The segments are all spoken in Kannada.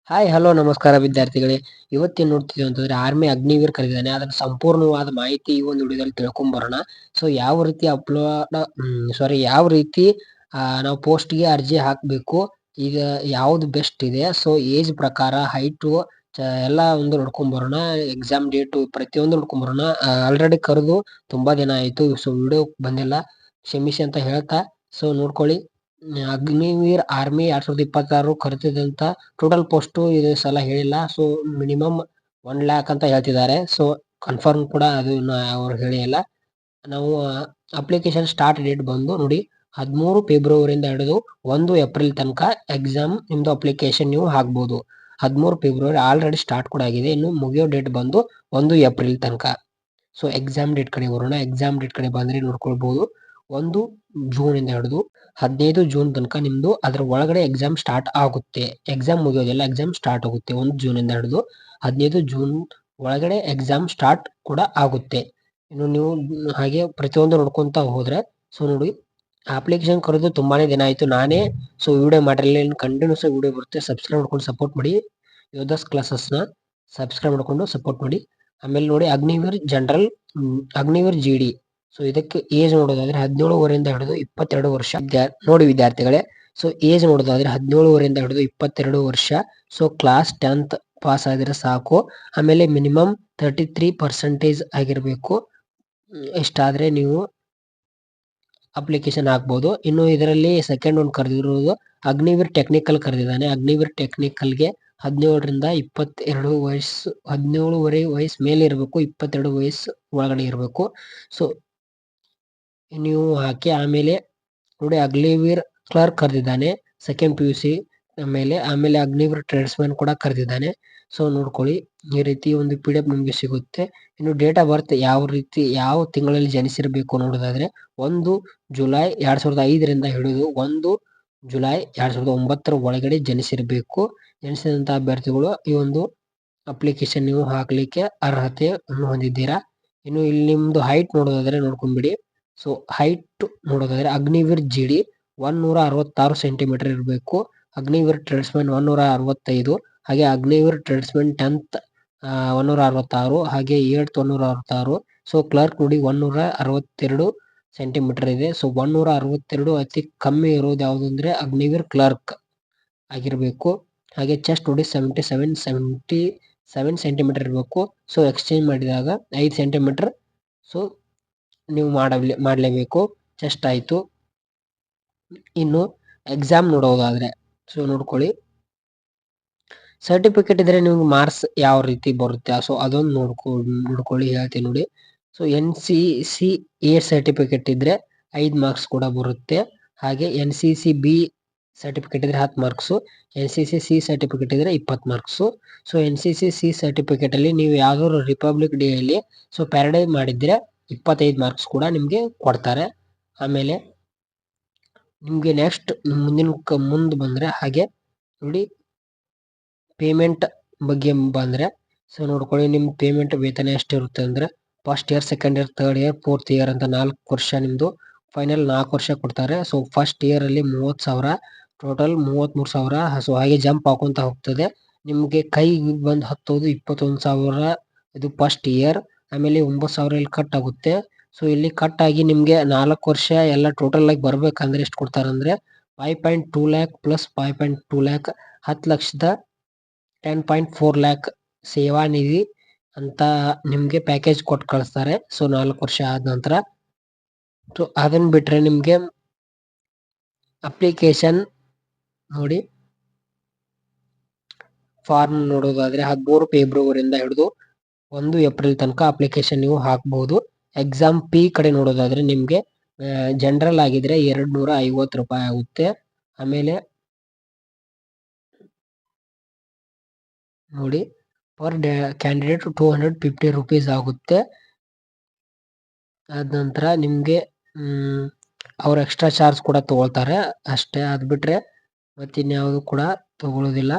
ಹಾಯ್ ಹಲೋ ನಮಸ್ಕಾರ ವಿದ್ಯಾರ್ಥಿಗಳೇ. ಇವತ್ತೇನ್ ನೋಡ್ತಿದ್ದೀವಿ ಅಂತಂದ್ರೆ ಆರ್ಮಿ ಅಗ್ನಿವೀರ್ ಕರೆದಿದ್ದಾನೆ. ಅದರ ಸಂಪೂರ್ಣವಾದ ಮಾಹಿತಿ ಈ ಒಂದು ವಿಡಿಯೋದಲ್ಲಿ ತಿಳ್ಕೊಂಬರೋಣ. ಸೊ ಯಾವ ರೀತಿ ಯಾವ ರೀತಿ ನಾವು ಪೋಸ್ಟ್ಗೆ ಅರ್ಜಿ ಹಾಕಬೇಕು, ಈಗ ಯಾವ್ದು ಬೆಸ್ಟ್ ಇದೆ, ಸೊ ಏಜ್ ಪ್ರಕಾರ, ಹೈಟು ಎಲ್ಲ ಒಂದು ನೋಡ್ಕೊಂಬರೋಣ. ಎಕ್ಸಾಮ್ ಡೇಟು ಪ್ರತಿಯೊಂದು ನೋಡ್ಕೊಂಬರೋಣ. ಆಲ್ರೆಡಿ ಕರೆದು ತುಂಬಾ ದಿನ ಆಯ್ತು, ಸೊ ವಿಡಿಯೋ ಬಂದಿಲ್ಲ, ಕ್ಷಮಿಸಿ ಅಂತ ಹೇಳ್ತಾ ಸೊ ನೋಡ್ಕೊಳ್ಳಿ. ಅಗ್ನಿವೀರ್ ಆರ್ಮಿ 2026 ಕರೆದಿದ್ದಂತ ಟೋಟಲ್ ಪೋಸ್ಟ್ ಇದು ಸಲ ಹೇಳಿಲ್ಲ. ಸೊ ಮಿನಿಮಮ್ 1 lakh ಅಂತ ಹೇಳ್ತಿದ್ದಾರೆ. ಸೊ ಕನ್ಫರ್ಮ್ ಕೂಡ ಅದು ಇನ್ನು ಅವ್ರು ಹೇಳಿಲ್ಲ. ನಾವು ಅಪ್ಲಿಕೇಶನ್ ಸ್ಟಾರ್ಟ್ ಡೇಟ್ ಬಂದು ನೋಡಿ 13 ಫೆಬ್ರವರಿಯಿಂದ ಹಿಡಿದು 1 ಏಪ್ರಿಲ್ ತನಕ ಎಕ್ಸಾಮ್ ನಿಮ್ದು ಅಪ್ಲಿಕೇಶನ್ ನೀವು ಹಾಕ್ಬೋದು. 13 ಫೆಬ್ರವರಿ ಆಲ್ರೆಡಿ ಸ್ಟಾರ್ಟ್ ಕೂಡ ಆಗಿದೆ. ಇನ್ನು ಮುಗಿಯೋ ಡೇಟ್ ಬಂದು 1 ಏಪ್ರಿಲ್ ತನಕ. ಸೊ ಎಕ್ಸಾಮ್ ಡೇಟ್ ಕಡೆ ಬರೋಣ. ಎಕ್ಸಾಮ್ ಡೇಟ್ ಕಡೆ ಬಂದ್ರೆ ನೋಡ್ಕೊಳ್ಬಹುದು. 1 ಜೂನ್ ಇಂದ ಹಿಡಿದು 15 ಜೂನ್ ತನಕ ನಿಮ್ದು ಅದ್ರ ಒಳಗಡೆ ಎಕ್ಸಾಮ್ ಸ್ಟಾರ್ಟ್ ಆಗುತ್ತೆ. ಎಕ್ಸಾಮ್ ಮುಗಿಯೋದಿಲ್ಲ, ಎಕ್ಸಾಮ್ ಸ್ಟಾರ್ಟ್ ಆಗುತ್ತೆ. 1 ಜೂನ್ ಇಂದ ಹಿಡಿದು 15 ಜೂನ್ ಒಳಗಡೆ ಎಕ್ಸಾಮ್ ಸ್ಟಾರ್ಟ್ ಕೂಡ ಆಗುತ್ತೆ. ಇನ್ನು ನೀವು ಹಾಗೆ ಪ್ರತಿಯೊಂದು ನೋಡ್ಕೊಂತ ಹೋದ್ರೆ ಸೊ ನೋಡಿ, ಅಪ್ಲಿಕೇಶನ್ ಕರೆದು ತುಂಬಾನೇ ದಿನ ಆಯ್ತು. ನಾನೇ ಸೊ ವಿಡಿಯೋ ಮಾಡಿರಲಿಲ್ಲ, ಕಂಟಿನ್ಯೂಸ್ ವಿಡಿಯೋ ಬರುತ್ತೆ. ಸಬ್ಸ್ಕ್ರೈಬ್ ಮಾಡ್ಕೊಂಡು ಸಪೋರ್ಟ್ ಮಾಡಿ. ಯೋಧಾಸ್ ಕ್ಲಾಸಸ್ ನ ಸಬ್ಸ್ಕ್ರೈಬ್ ಮಾಡ್ಕೊಂಡು ಸಪೋರ್ಟ್ ಮಾಡಿ. ಆಮೇಲೆ ನೋಡಿ Agniveer general, Agniveer GD. So ಇದಕ್ಕೆ ಏಜ್ ನೋಡೋದಾದ್ರೆ 17 ವರೆಯಿಂದ ಹಿಡಿದು 22 ವರ್ಷ. ನೋಡಿ ವಿದ್ಯಾರ್ಥಿಗಳೇ, ಸೊ ಏಜ್ ನೋಡೋದಾದ್ರೆ 17 ವರೆಯಿಂದ ಹಿಡಿದು 22 ವರ್ಷ. ಸೊ ಕ್ಲಾಸ್ 10th ಪಾಸ್ ಆಗಿದ್ರೆ ಸಾಕು. ಆಮೇಲೆ ಮಿನಿಮಮ್ 33% ಆಗಿರ್ಬೇಕು. ಇಷ್ಟಾದ್ರೆ ನೀವು ಅಪ್ಲಿಕೇಶನ್ ಹಾಕ್ಬೋದು. ಇನ್ನು ಇದರಲ್ಲಿ ಸೆಕೆಂಡ್ ಒಂದು ಕರೆದಿರೋದು ಅಗ್ನಿವೀರ್ ಟೆಕ್ನಿಕಲ್ ಕರೆದಿದ್ದಾನೆ. ಅಗ್ನಿವೀರ್ ಟೆಕ್ನಿಕಲ್ಗೆ 17ರಿಂದ 22 ವಯಸ್ಸು, 17 ವಯಸ್ಸು ಮೇಲೆ ಇರಬೇಕು, 22 ವಯಸ್ಸು ಒಳಗಡೆ ಇರಬೇಕು. ಸೊ ನೀವು ಹಾಕಿ. ಆಮೇಲೆ ನೋಡಿ ಅಗ್ನಿವೀರ್ ಕ್ಲರ್ಕ್ ಕರೆದಿದ್ದಾನೆ, ಸೆಕೆಂಡ್ PUC ಆಮೇಲೆ ಅಗ್ನಿವೀರ್ ಟ್ರೇಡ್ಸ್ಮನ್ ಕೂಡ ಕರೆದಿದ್ದಾನೆ. ಸೊ ನೋಡ್ಕೊಳ್ಳಿ, ಈ ರೀತಿ ಒಂದು PDF ನಿಮ್ಗೆ ಸಿಗುತ್ತೆ. ಇನ್ನು ಡೇಟ್ ಆಫ್ ಬರ್ತ್ ಯಾವ ರೀತಿ, ಯಾವ ತಿಂಗಳಲ್ಲಿ ಜನಿಸಿರಬೇಕು ನೋಡೋದಾದ್ರೆ 1 ಜುಲೈ 2005ರಿಂದ ಹಿಡಿದು 1 ಜುಲೈ 2009 ಒಳಗಡೆ ಜನಿಸಿರಬೇಕು. ಜನಿಸಿದಂತ ಅಭ್ಯರ್ಥಿಗಳು ಈ ಒಂದು ಅಪ್ಲಿಕೇಶನ್ ನೀವು ಹಾಕ್ಲಿಕ್ಕೆ ಅರ್ಹತೆಯನ್ನು ಹೊಂದಿದ್ದೀರಾ. ಇನ್ನು ಇಲ್ಲಿ ನಿಮ್ದು ಹೈಟ್ ನೋಡೋದಾದ್ರೆ ನೋಡ್ಕೊಂಡ್ಬಿಡಿ. ಸೊ ಹೈಟ್ ನೋಡೋದಾದ್ರೆ ಅಗ್ನಿವೀರ್ GD 166 ಸೆಂಟಿಮೀಟರ್ ಇರಬೇಕು. ಅಗ್ನಿವೀರ್ ಟ್ರೇಡ್ಸ್ಮನ್ 165, ಹಾಗೆ ಅಗ್ನಿವೀರ್ ಟ್ರೇಡ್ಸ್ಮನ್ 10th 166, ಹಾಗೆ 8th 166. ಸೊ ಕ್ಲರ್ಕ್ ನೋಡಿ 162 ಸೆಂಟಿಮೀಟರ್ ಇದೆ. ಸೊ 162 ಅತಿ ಕಮ್ಮಿ ಇರೋದು ಯಾವುದು ಅಂದ್ರೆ ಅಗ್ನಿವೀರ್ ಕ್ಲರ್ಕ್ ಆಗಿರ್ಬೇಕು. ಹಾಗೆ ಚೆಸ್ಟ್ ನೋಡಿ 77 ಸೆಂಟಿಮೀಟರ್ ಇರಬೇಕು. ಸೊ ಎಕ್ಸ್ಚೇಂಜ್ ಮಾಡಿದಾಗ 5 ಸೆಂಟಿಮೀಟರ್ ಸೊ ನೀವು ಮಾಡಲೇಬೇಕು. ಚೆಸ್ಟ್ ಆಯ್ತು. ಇನ್ನು ಎಕ್ಸಾಮ್ ನೋಡೋದಾದ್ರೆ ಸೊ ನೋಡ್ಕೊಳ್ಳಿ, ಸರ್ಟಿಫಿಕೇಟ್ ಇದ್ರೆ ನಿಮ್ಗೆ ಮಾರ್ಕ್ಸ್ ಯಾವ ರೀತಿ ಬರುತ್ತೆ, ಸೊ ಅದೊಂದು ನೋಡ್ಕೊಳ್ಳಿ, ಹೇಳ್ತೀನಿ ನೋಡಿ. ಸೊ NCC A ಸರ್ಟಿಫಿಕೇಟ್ ಇದ್ರೆ 5 ಮಾರ್ಕ್ಸ್ ಕೂಡ ಬರುತ್ತೆ. ಹಾಗೆ NCC B ಸರ್ಟಿಫಿಕೇಟ್ ಇದ್ರೆ 10 ಮಾರ್ಕ್ಸು, NCC C ಸರ್ಟಿಫಿಕೇಟ್ ಇದ್ರೆ 20 marks. So NCC C certificate ಅಲ್ಲಿ ನೀವು ಯಾವ್ದಾದ್ರು ರಿಪಬ್ಲಿಕ್ ಡೇ ಅಲ್ಲಿ ಸೊ ಪ್ಯಾರಡೇ ಮಾಡಿದ್ರೆ 25 ಮಾರ್ಕ್ಸ್ ಕೂಡ ನಿಮ್ಗೆ ಕೊಡ್ತಾರೆ. ಆಮೇಲೆ ನಿಮ್ಗೆ ನೆಕ್ಸ್ಟ್ ಮುಂದೆ ಬಂದ್ರೆ ಹಾಗೆ ನೋಡಿ, ಪೇಮೆಂಟ್ ಬಗ್ಗೆ ಬಂದ್ರೆ ಸೊ ನೋಡ್ಕೊಳ್ಳಿ, ನಿಮ್ ಪೇಮೆಂಟ್ ವೇತನ ಎಷ್ಟಿರುತ್ತೆ ಅಂದ್ರೆ first year, second year, third year, fourth year ಅಂತ 4 ವರ್ಷ ನಿಮ್ದು, ಫೈನಲ್ 4 ವರ್ಷ ಕೊಡ್ತಾರೆ. ಸೊ ಫಸ್ಟ್ ಇಯರ್ ಅಲ್ಲಿ 30,000, ಟೋಟಲ್ 33,000. ಸೊ ಹಾಗೆ ಜಂಪ್ ಹಾಕೊಂತ ಹೋಗ್ತದೆ. ನಿಮ್ಗೆ ಕೈ ಬಂದು ಹತ್ತೋದು 21,000, ಇದು ಫಸ್ಟ್ ಇಯರ್. ಆಮೇಲೆ 9,000 ಇಲ್ಲಿ ಕಟ್ ಆಗುತ್ತೆ. ಸೊ ಇಲ್ಲಿ ಕಟ್ ಆಗಿ ನಿಮ್ಗೆ 4 ವರ್ಷ ಎಲ್ಲ ಟೋಟಲ್ ಆಗಿ ಬರ್ಬೇಕಂದ್ರೆ ಎಷ್ಟು ಕೊಡ್ತಾರಂದ್ರೆ 5.2 lakh ಪ್ಲಸ್ 5.2 lakh 10 ಲಕ್ಷದ 10.4 lakh ಸೇವಾ ನಿಧಿ ಅಂತ ನಿಮ್ಗೆ ಪ್ಯಾಕೇಜ್ ಕೊಟ್ಟು ಕಳಿಸ್ತಾರೆ. ಸೊ 4 ವರ್ಷ ಆದ ನಂತರ. ಸೊ ಅದನ್ನ ಬಿಟ್ರೆ ನಿಮ್ಗೆ ಅಪ್ಲಿಕೇಶನ್ ನೋಡಿ, ಫಾರ್ಮ್ ನೋಡೋದಾದ್ರೆ 13 ಫೆಬ್ರವರಿಯಿಂದ ಹಿಡಿದು 1 ಏಪ್ರಿಲ್ ತನಕ ಅಪ್ಲಿಕೇಶನ್ ನೀವು ಹಾಕಬಹುದು. ಎಕ್ಸಾಮ್ ಫೀ ಕಡೆ ನೋಡೋದಾದ್ರೆ ನಿಮ್ಗೆ ಜನರಲ್ ಆಗಿದ್ರೆ 250 ರೂಪಾಯಿ ಆಗುತ್ತೆ. ಆಮೇಲೆ ನೋಡಿ ಪರ್ ಕ್ಯಾಂಡಿಡೇಟ್ 250 rupees ಆಗುತ್ತೆ. ಅದ ನಂತರ ನಿಮ್ಗೆ ಅವ್ರು ಎಕ್ಸ್ಟ್ರಾ ಚಾರ್ಜ್ ಕೂಡ ತಗೊಳ್ತಾರೆ ಅಷ್ಟೇ. ಅದ್ ಬಿಟ್ರೆ ಮತ್ತೆ ಇನ್ಯಾವುದು ಕೂಡ ತಗೊಳ್ಳೋದಿಲ್ಲ.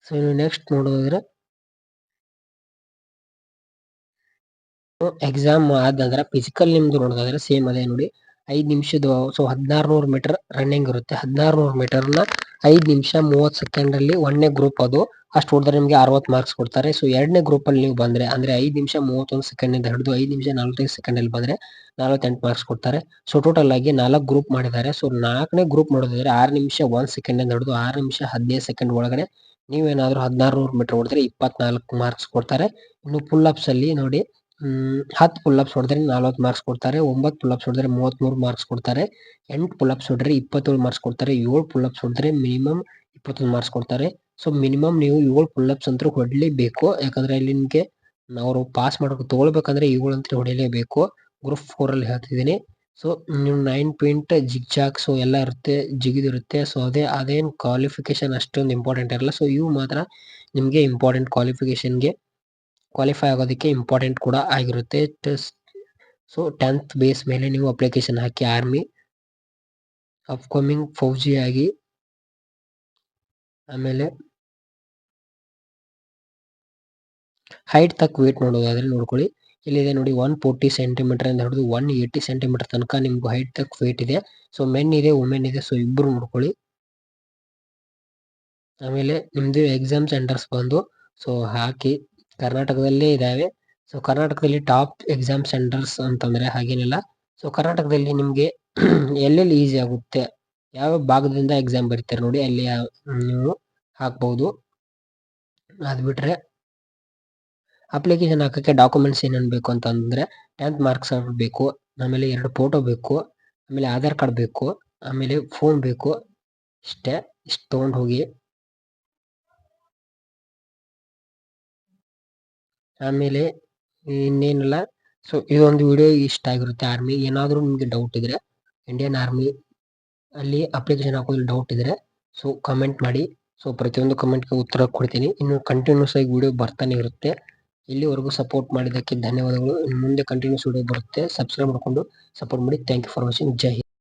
ಸೊ ಇನ್ನು ನೆಕ್ಸ್ಟ್ ನೋಡೋದಾದ್ರೆ ಎಕ್ಸಾಮ್ ಆದ ನಂತರ ಫಿಸಿಕಲ್ ನಿಮ್ದು ನೋಡೋದಾದ್ರೆ ಸೇಮ್ ಅದೇ ನೋಡಿ, 5 ನಿಮಿಷದ ಸೊ 1600 ಮೀಟರ್ ರನ್ನಿಂಗ್ ಇರುತ್ತೆ. 1600 ಮೀಟರ್ನ 5 ನಿಮಿಷ 30 ಸೆಕೆಂಡ್ ಅಲ್ಲಿ 1ನೇ ಗ್ರೂಪ್ ಅದು ಅಷ್ಟು ಹೊಡೆದ್ರೆ ನಿಮಗೆ 60 ಮಾರ್ಕ್ಸ್ ಕೊಡ್ತಾರೆ. ಸೊ 2ನೇ ಗ್ರೂಪ್ ಅಲ್ಲಿ ನೀವು ಬಂದ್ರೆ ಅಂದ್ರೆ 5 ನಿಮಿಷ 31 ಸೆಕೆಂಡ್ ಇಂದ ಹಿಡಿದು 5 ನಿಮಿಷ 45 ಸೆಕೆಂಡ್ ಅಲ್ಲಿ ಬಂದ್ರೆ 48 ಮಾರ್ಕ್ಸ್ ಕೊಡ್ತಾರೆ. ಸೊ ಟೋಟಲ್ ಆಗಿ 4 ಗ್ರೂಪ್ ಮಾಡಿದ್ದಾರೆ. ಸೊ 4ನೇ ಗ್ರೂಪ್ ನೋಡೋದಾದ್ರೆ 6 ನಿಮಿಷ 1 ಸೆಕೆಂಡ್ ಇಂದ ಹಿಡಿದು 6 ನಿಮಿಷ 15 ಸೆಕೆಂಡ್ ಒಳಗಡೆ ನೀವೇನಾದ್ರೂ 1600 ಮೀಟರ್ ಹೊಡೆದ್ರೆ 24 ಮಾರ್ಕ್ಸ್ ಕೊಡ್ತಾರೆ. ಇನ್ನು ಪುಲ್ ಅಪ್ಸ್ ಅಲ್ಲಿ ನೋಡಿ 10 ಪುಲ್ ಅಪ್ಸ್ ಹೊಡೆದ್ರೆ 40 ಮಾರ್ಕ್ಸ್ ಕೊಡ್ತಾರೆ. 9 ಪುಲ್ ಅಪ್ಸ್ ಹೊಡೆದ್ರೆ 33 ಮಾರ್ಕ್ಸ್ ಕೊಡ್ತಾರೆ. 8 ಪುಲ್ ಅಪ್ಸ್ ಹೊಡೆದ್ರೆ 27 ಮಾರ್ಕ್ಸ್ ಕೊಡ್ತಾರೆ. 7 ಪುಲ್ ಅಪ್ಸ್ ಹೊಡೆದ್ರೆ ಮಿನಿಮಮ್ 21 ಮಾರ್ಕ್ಸ್ ಕೊಡ್ತಾರೆ. ಸೊ ಮಿನಿಮಮ್ ನೀವು 7 ಪುಲ್ ಅಪ್ಸ್ ಅಂತೂ ಹೊಡಲೇಬೇಕು. ಯಾಕಂದ್ರೆ ಇಲ್ಲಿ ನಿಮ್ಗೆ ಅವರು ಪಾಸ್ ಮಾಡೋಕೆ ತಗೊಳ್ಬೇಕಂದ್ರೆ 7 ಅಂತ ಹೊಡಿಲೇಬೇಕು. ಗ್ರೂಪ್ 4 ಅಲ್ಲಿ ಹೇಳ್ತಿದ್ದೀನಿ. ಸೊ ನೀವು 9 ಪಾಯಿಂಟ್ ಜಿಗ್ ಸೊ ಎಲ್ಲ ಇರುತ್ತೆ, ಜಿಗಿದಿರುತ್ತೆ. ಸೊ ಅದೇನು ಕ್ವಾಲಿಫಿಕೇಶನ್ ಅಷ್ಟೊಂದು ಇಂಪಾರ್ಟೆಂಟ್ ಇರಲ್ಲ. ಸೊ ಇವು ಮಾತ್ರ ನಿಮ್ಗೆ ಇಂಪಾರ್ಟೆಂಟ್ ಕ್ವಾಲಿಫಿಕೇಶನ್ಗೆ ಕ್ವಾಲಿಫೈ ಆಗೋದಕ್ಕೆ ಇಂಪಾರ್ಟೆಂಟ್ ಕೂಡ ಆಗಿರುತ್ತೆ. ಸೊ 10th ಬೇಸ್ ಮೇಲೆ ನೀವು ಅಪ್ಲಿಕೇಶನ್ ಹಾಕಿ ಆರ್ಮಿ ಅಪ್ಕಮಿಂಗ್ ಫೌಜಿ ಆಗಿ. ಆಮೇಲೆ ಹೈಟ್ ತಕ್ಕ ವೇಟ್ ನೋಡೋದಾದ್ರೆ ನೋಡ್ಕೊಳ್ಳಿ, ಇಲ್ಲಿದೆ ನೋಡಿ 140 ಸೆಂಟಿಮೀಟರ್ ಇಂದ ಹಿಡಿದು 180 ಸೆಂಟಿಮೀಟರ್ ತನಕ ನಿಮ್ಗೆ ಹೈಟ್ ತಕ್ಕ ವೇಟ್ ಇದೆ. ಸೊ ಮೆನ್ ಇದೆ, ವುಮೆನ್ ಇದೆ. ಸೊ ಇಬ್ರು ನೋಡ್ಕೊಳ್ಳಿ. ಆಮೇಲೆ ನಿಮ್ದು ಎಕ್ಸಾಮ್ ಸೆಂಟರ್ಸ್ ಬಂದು ಸೊ ಹಾಕಿ ಕರ್ನಾಟಕದಲ್ಲೇ ಇದಾವೆ. ಸೊ ಕರ್ನಾಟಕದಲ್ಲಿ ಟಾಪ್ ಎಕ್ಸಾಮ್ ಸೆಂಟರ್ಸ್ ಅಂತಂದ್ರೆ ಹಾಗೇನಿಲ್ಲ. ಸೊ ಕರ್ನಾಟಕದಲ್ಲಿ ನಿಮ್ಗೆ ಎಲ್ಲೆಲ್ಲಿ ಈಸಿ ಆಗುತ್ತೆ, ಯಾವ ಭಾಗದಿಂದ ಎಕ್ಸಾಮ್ ಬರೀತಾರೆ ನೋಡಿ ಅಲ್ಲಿ ನೀವು ಹಾಕ್ಬಹುದು. ಅದ್ ಬಿಟ್ರೆ ಅಪ್ಲಿಕೇಶನ್ ಹಾಕಕ್ಕೆ ಡಾಕ್ಯುಮೆಂಟ್ಸ್ ಏನೇನು ಬೇಕು ಅಂತಂದ್ರೆ 10th ಮಾರ್ಕ್ಸ್ ಬೇಕು, ಆಮೇಲೆ 2 ಫೋಟೋ ಬೇಕು, ಆಮೇಲೆ ಆಧಾರ್ ಕಾರ್ಡ್ ಬೇಕು, ಆಮೇಲೆ ಫೋನ್ ಬೇಕು. ಇಷ್ಟೇ, ಇಷ್ಟು ತಗೊಂಡು ಹೋಗಿ. ಆಮೇಲೆ ಇನ್ನೇನಿಲ್ಲ. ಸೊ ಇದೊಂದು ವಿಡಿಯೋ ಇಷ್ಟ ಆಗಿರುತ್ತೆ. ಆರ್ಮಿ ಏನಾದರೂ ನಿಮ್ಗೆ ಡೌಟ್ ಇದ್ರೆ, ಇಂಡಿಯನ್ ಆರ್ಮಿ ಅಲ್ಲಿ ಅಪ್ಲಿಕೇಶನ್ ಹಾಕೋದ್ರಲ್ಲಿ ಡೌಟ್ ಇದ್ರೆ ಸೊ ಕಮೆಂಟ್ ಮಾಡಿ. ಸೊ ಪ್ರತಿಯೊಂದು ಕಮೆಂಟ್ಗೆ ಉತ್ತರ ಕೊಡ್ತೀನಿ. ಇನ್ನು ಕಂಟಿನ್ಯೂಸ್ ಆಗಿ ವಿಡಿಯೋ ಬರ್ತಾನೆ ಇರುತ್ತೆ. ಇಲ್ಲಿವರೆಗೂ ಸಪೋರ್ಟ್ ಮಾಡಿದ್ದಕ್ಕೆ ಧನ್ಯವಾದಗಳು. ಇನ್ನು ಮುಂದೆ ಕಂಟಿನ್ಯೂಸ್ ವಿಡಿಯೋ ಬರುತ್ತೆ. ಸಬ್ಸ್ಕ್ರೈಬ್ ಮಾಡ್ಕೊಂಡು ಸಪೋರ್ಟ್ ಮಾಡಿ. Thank you for watching. Jai Hind.